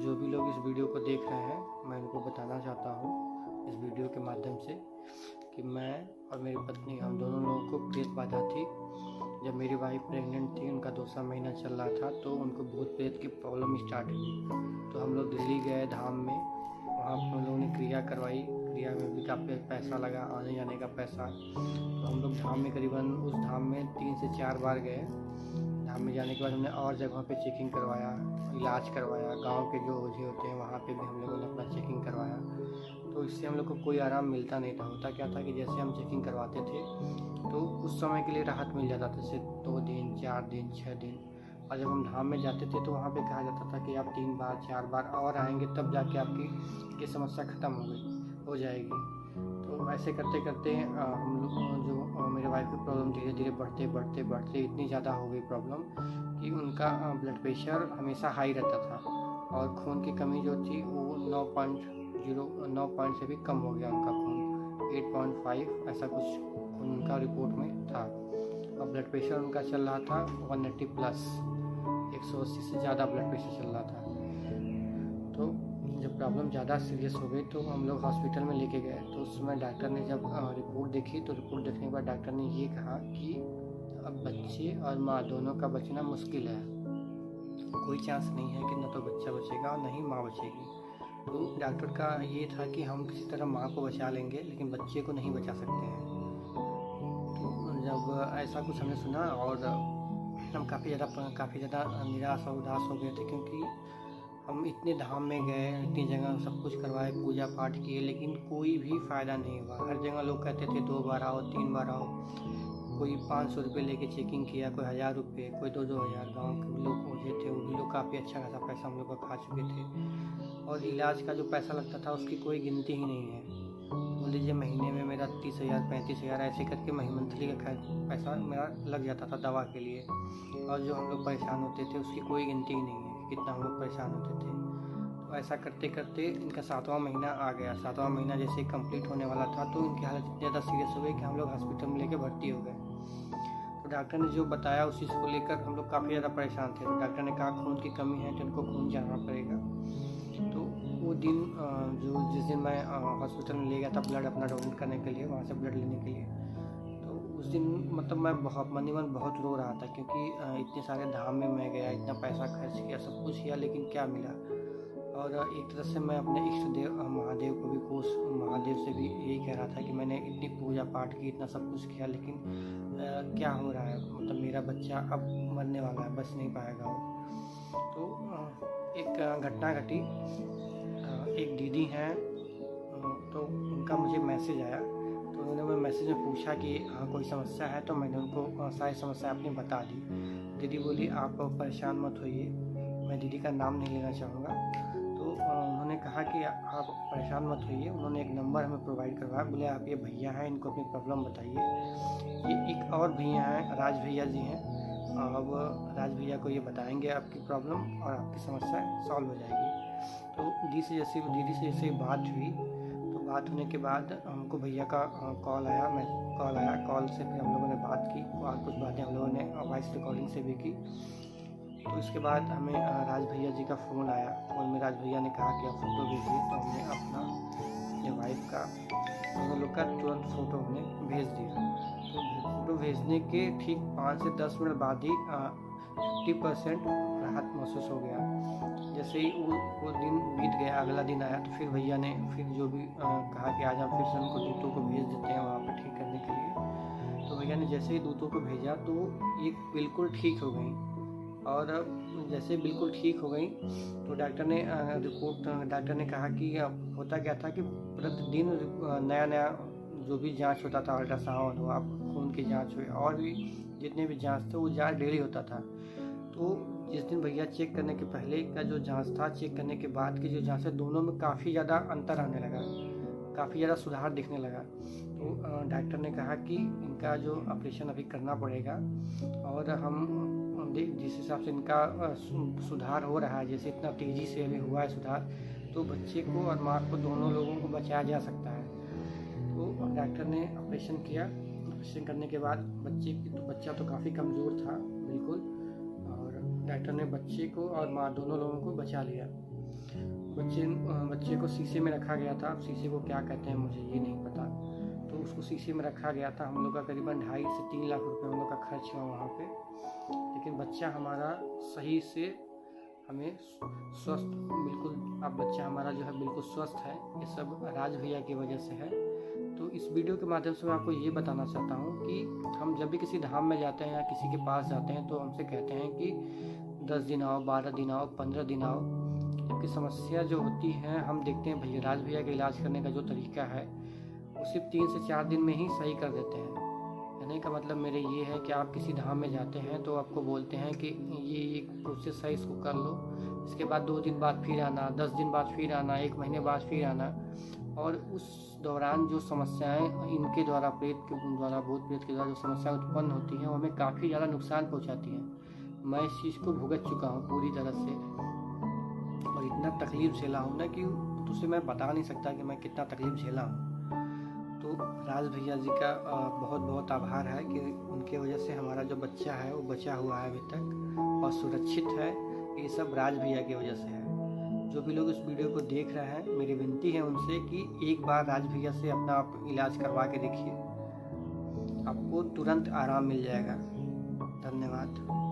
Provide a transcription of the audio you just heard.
जो भी लोग इस वीडियो को देख रहे हैं, मैं उनको बताना चाहता हूँ इस वीडियो के माध्यम से कि मैं और मेरी पत्नी, हम दोनों लोगों को प्रेत बाधा थी। जब मेरी वाइफ प्रेग्नेंट थी, उनका दूसरा महीना चल रहा था, तो उनको भूत प्रेत की प्रॉब्लम स्टार्ट हुई। तो हम लोग दिल्ली गए धाम में, वहाँ हम लोगों ने क्रिया करवाई। क्रिया में भी काफ़ी पैसा लगा, आने जाने का पैसा। तो हम लोग धाम में करीबन उस धाम में 3 से 4 बार गए। धाम में जाने के बाद हमने और जगहों पे चेकिंग करवाया, इलाज करवाया। गांव के जो ओझे होते हैं वहाँ पे भी हम लोगों ने अपना चेकिंग करवाया। तो इससे हम लोग को कोई आराम मिलता नहीं था। होता क्या था कि जैसे हम चेकिंग करवाते थे तो उस समय के लिए राहत मिल जाता था, जैसे 2 दिन, 4 दिन, 6 दिन। और जब हम धाम में जाते थे तो वहाँ पे कहा जाता था कि आप 3 बार 4 बार और आएंगे, तब जाके आपकी ये समस्या ख़त्म हो जाएगी। तो ऐसे करते करते हम लोग जो मेरे वाइफ की प्रॉब्लम धीरे धीरे बढ़ते इतनी ज़्यादा हो गई प्रॉब्लम कि उनका ब्लड प्रेशर हमेशा हाई रहता था और खून की कमी जो थी वो 9 पॉइंट से भी कम हो गया उनका खून, 8.5 ऐसा कुछ खून उनका रिपोर्ट में था। और ब्लड प्रेशर उनका चल रहा था 180 प्लस, 180 से ज़्यादा ब्लड प्रेशर चल रहा था। तो जब प्रॉब्लम ज़्यादा सीरियस हो गई तो हम लोग हॉस्पिटल में लेके गए। तो उस समय डॉक्टर ने जब रिपोर्ट देखी तो रिपोर्ट देखने के बाद डॉक्टर ने ये कहा कि अब बच्चे और माँ दोनों का बचना मुश्किल है, कोई चांस नहीं है कि न तो बच्चा बचेगा और न ही माँ बचेगी। तो डॉक्टर का ये था कि हम किसी तरह माँ को बचा लेंगे लेकिन बच्चे को नहीं बचा सकते हैं। तो जब ऐसा कुछ हमने सुना और हम काफ़ी ज़्यादा निराश और उदास हो गए थे, क्योंकि हम इतने धाम में गए, इतनी जगह सब कुछ करवाए, पूजा पाठ किए, लेकिन कोई भी फ़ायदा नहीं हुआ। हर जगह लोग कहते थे 2 बार आओ, 3 बार आओ। कोई 500 रुपये लेके चेकिंग किया, कोई 1000 रुपये, कोई 2-2 हज़ार। गाँव के लोग ओझे थे, वो भी लोग काफ़ी अच्छा खासा पैसा हम लोग का खा चुके थे। और इलाज का जो पैसा लगता था उसकी कोई गिनती ही नहीं है। बोल लीजिए महीने में मेरा 30,000 35,000 ऐसे करके मंथली का पैसा मेरा लग जाता था दवा के लिए। और जो हम लोग परेशान होते थे उसकी कोई गिनती ही नहीं है कि कितना हम लोग परेशान होते थे। तो ऐसा करते करते इनका 7वां महीना आ गया। 7वां महीना जैसे कंप्लीट होने वाला था तो इनकी हालत इतनी ज़्यादा सीरियस हो गई कि हम लोग हॉस्पिटल में लेके भर्ती हो गए। तो डॉक्टर ने जो बताया उस चीज़ को लेकर हम लोग काफ़ी ज़्यादा परेशान थे। तो डॉक्टर ने कहा खून की कमी है तो इनको खून जाना पड़ेगा। तो वो दिन जिस दिन मैं हॉस्पिटल में ले गया था ब्लड अपना डोनेट करने के लिए, वहाँ से ब्लड लेने के लिए, तो उस दिन मतलब मैं मन ही मन बहुत रो रहा था, क्योंकि इतने सारे धाम में मैं गया, इतना पैसा खर्च किया, सब कुछ किया, लेकिन क्या मिला। और एक तरह से मैं अपने इष्ट देव महादेव को भी महादेव से भी यही कह रहा था कि मैंने इतनी पूजा पाठ की, इतना सब कुछ किया, लेकिन क्या हो रहा है, मतलब मेरा बच्चा अब मरने वाला है, बच नहीं पाएगा वो। तो एक घटना घटी। एक दीदी हैं, तो उनका मुझे मैसेज आया। तो उन्होंने मैं मैसेज में पूछा कि हाँ कोई समस्या है, तो मैंने उनको सारी समस्या अपनी बता दी। दीदी बोली आप परेशान मत होइए, मैं दीदी का नाम नहीं लेना चाहूँगा। तो उन्होंने कहा कि आप परेशान मत होइए। उन्होंने एक नंबर हमें प्रोवाइड करवाया, बोले आप ये भैया हैं, इनको अपनी प्रॉब्लम बताइए। ये एक और भैया हैं, राज भैया जी हैं, अब राज भैया को ये बताएंगे आपकी प्रॉब्लम और आपकी समस्या सॉल्व हो जाएगी। तो दीदी से जैसे बात हुई, तो बात होने के बाद हमको भैया का कॉल आया। कॉल से फिर हम लोगों ने बात की और कुछ बातें हम लोगों ने वॉइस रिकॉर्डिंग से भी की। तो इसके बाद हमें राज भैया जी का फ़ोन आया। फ़ोन में राज भैया ने कहा कि आप फ़ोटो भेजिए। तो हमने अपने वाइफ का, दोनों लोग का तुरंत फ़ोटो हमने भेज दिया। तो फ़ोटो भेजने के ठीक 5 से 10 मिनट बाद ही 50% राहत महसूस हो गया। जैसे ही वो दिन बीत गया, अगला दिन आया, तो फिर भैया ने फिर जो भी कहा कि आज हम फिर से उनको दूतों को भेज देते हैं वहाँ पर ठीक करने के लिए। तो भैया ने जैसे ही दूतों को भेजा तो ये बिल्कुल ठीक हो गई। और जैसे बिल्कुल ठीक हो गई तो डॉक्टर ने कहा कि होता क्या था कि प्रतिदिन नया जो भी जांच होता था, अल्ट्रासाउंड हुआ, खून की जांच हुई, और भी जितने भी जांच थे वो जांच डेली होता था। तो जिस दिन भैया चेक करने के पहले का जो जांच था, चेक करने के बाद की जो जांच है, दोनों में काफ़ी ज़्यादा अंतर आने लगा, काफ़ी ज़्यादा सुधार दिखने लगा। तो डॉक्टर ने कहा कि इनका जो ऑपरेशन अभी करना पड़ेगा, और हम जिस हिसाब से इनका सुधार हो रहा है, जैसे इतना तेज़ी से अभी हुआ है सुधार, तो बच्चे को और माँ को, दोनों लोगों को बचाया जा सकता है। तो डॉक्टर ने ऑपरेशन किया। ऑपरेशन करने के बाद बच्चा तो काफ़ी कमज़ोर था बिल्कुल, और डॉक्टर ने बच्चे को और माँ दोनों लोगों को बचा लिया। बच्चे को शीशे में रखा गया था। अब शीशे को क्या कहते हैं मुझे ये नहीं पता। तो उसको शीशे में रखा गया था। हम लोग का करीबन 2.5 से 3 लाख रुपए हम लोग का खर्च हुआ वहाँ पे, लेकिन बच्चा हमारा सही से हमें स्वस्थ बिल्कुल, अब बच्चा हमारा जो है बिल्कुल स्वस्थ है। ये सब राज भैया की वजह से है। तो इस वीडियो के माध्यम से मैं आपको ये बताना चाहता हूँ कि हम जब भी किसी धाम में जाते हैं या किसी के पास जाते हैं तो हमसे कहते हैं कि 10 दिन आओ, 12 दिन आओ, 15 दिन आओ। जबकि समस्या जो होती है हम देखते हैं भैया राज भैया का इलाज करने का जो तरीका है वो सिर्फ 3 से 4 दिन में ही सही कर देते हैं। कहने का मतलब मेरे ये है कि आप किसी धाम में जाते हैं तो आपको बोलते हैं कि ये प्रोसेस है, इसको कर लो, इसके बाद 2 दिन बाद फिर आना, 10 दिन बाद फिर आना, 1 महीने बाद फिर आना, और उस दौरान जो समस्याएं इनके द्वारा, प्रेत के द्वारा, भूत प्रेत के द्वारा जो समस्याएं उत्पन्न होती हैं वो हमें काफ़ी ज़्यादा नुकसान पहुंचाती हैं। मैं इस चीज़ को भुगत चुका हूँ पूरी तरह से, और इतना तकलीफ़ झेला हूँ ना कि तुझसे मैं बता नहीं सकता कि मैं कितना तकलीफ़ झेला हूँ। तो राज भैया जी का बहुत बहुत आभार है कि उनके वजह से हमारा जो बच्चा है वो बचा हुआ है अभी तक और सुरक्षित है। ये सब राज भैया की वजह से है। जो भी लोग इस वीडियो को देख रहे हैं, मेरी विनती है उनसे कि एक बार राज भैया से अपना आप इलाज करवा के देखिए, आपको तुरंत आराम मिल जाएगा। धन्यवाद।